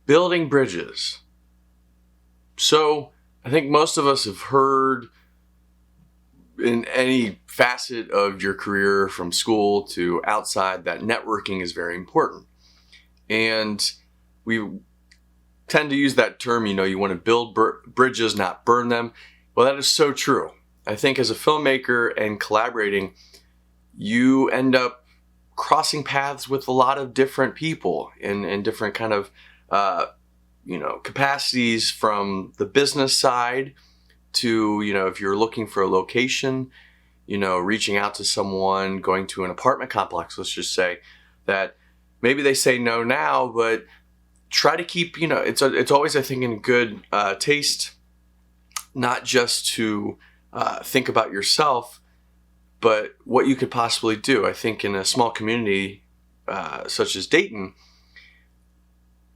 Building bridges. So I think most of us have heard in any facet of your career from school to outside that networking is very important. And we tend to use that term, you want to build bridges, not burn them. Well, that is so true. I think as a filmmaker and collaborating, you end up crossing paths with a lot of different people in different kind of capacities, from the business side to, if you're looking for a location, reaching out to someone, going to an apartment complex, let's just say, that maybe they say no now, but try to keep, it's always, I think, in good taste, not just to think about yourself, but what you could possibly do. I think in a small community such as Dayton,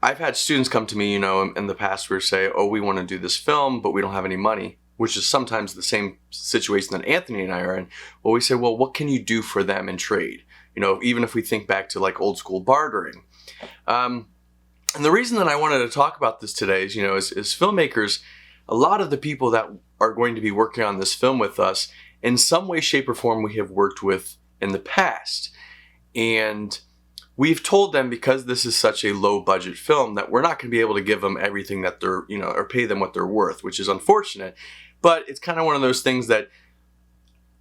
I've had students come to me, in the past where say, oh, we want to do this film, but we don't have any money, which is sometimes the same situation that Anthony and I are in. Well, we say, well, what can you do for them in trade? Even if we think back to like old school bartering. And the reason that I wanted to talk about this today is, as filmmakers, a lot of the people that are going to be working on this film with us, in some way, shape, or form, we have worked with in the past. And we've told them, because this is such a low budget film, that we're not going to be able to give them everything that they're, or pay them what they're worth, which is unfortunate. But it's kind of one of those things that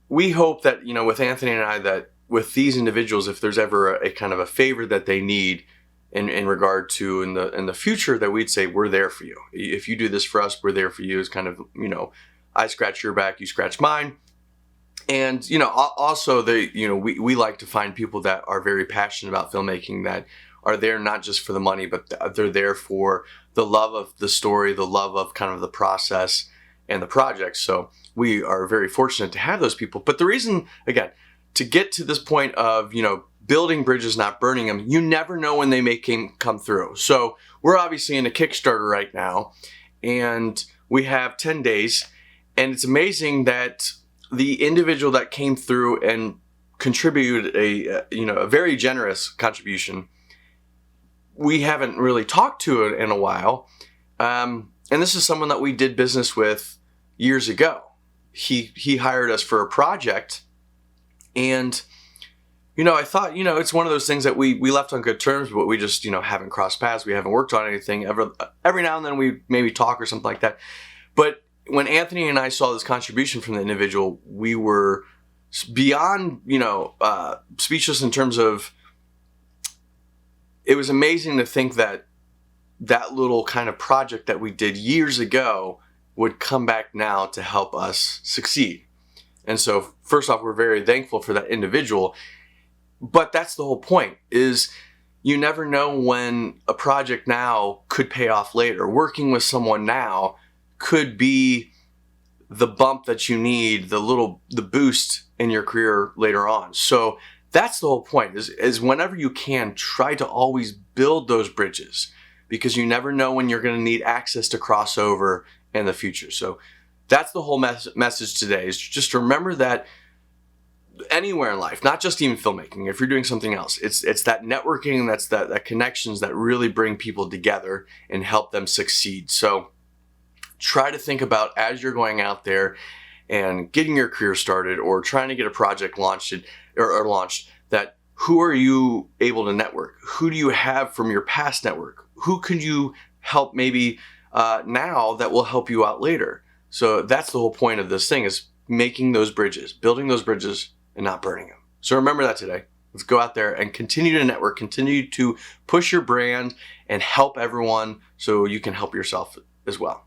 we hope that, with Anthony and I, that with these individuals, if there's ever a kind of a favor that they need in regard to in the future, that we'd say, we're there for you. If you do this for us, we're there for you. It's kind of, I scratch your back, you scratch mine. And, also we like to find people that are very passionate about filmmaking, that are there not just for the money, but they're there for the love of the story, the love of kind of the process and the project. So we are very fortunate to have those people. But the reason, again, to get to this point of, building bridges, not burning them, you never know when they may come through. So we're obviously in a Kickstarter right now, and we have 10 days. And it's amazing that the individual that came through and contributed a very generous contribution, we haven't really talked to it in a while. And this is someone that we did business with years ago. He hired us for a project, and I thought, it's one of those things that we left on good terms, but we just, haven't crossed paths. We haven't worked on anything. Every now and then we maybe talk or something like that. But when Anthony and I saw this contribution from the individual, we were beyond, speechless in terms of, it was amazing to think that that little kind of project that we did years ago would come back now to help us succeed. And so first off, we're very thankful for that individual. But that's the whole point, is you never know when a project now could pay off later. Working with someone now could be the bump that you need, the boost in your career later on. So that's the whole point, is whenever you can, try to always build those bridges, because you never know when you're going to need access to cross over in the future. So that's the whole message today, is just remember that anywhere in life, not just even filmmaking, if you're doing something else, it's that networking, that's that connections that really bring people together and help them succeed. So try to think about, as you're going out there and getting your career started or trying to get a project launched, that who are you able to network? Who do you have from your past network? Who could you help maybe now that will help you out later? So that's the whole point of this thing, is making those bridges, building those bridges, and not burning them. So remember that today. Let's go out there and continue to network, continue to push your brand and help everyone, so you can help yourself as well.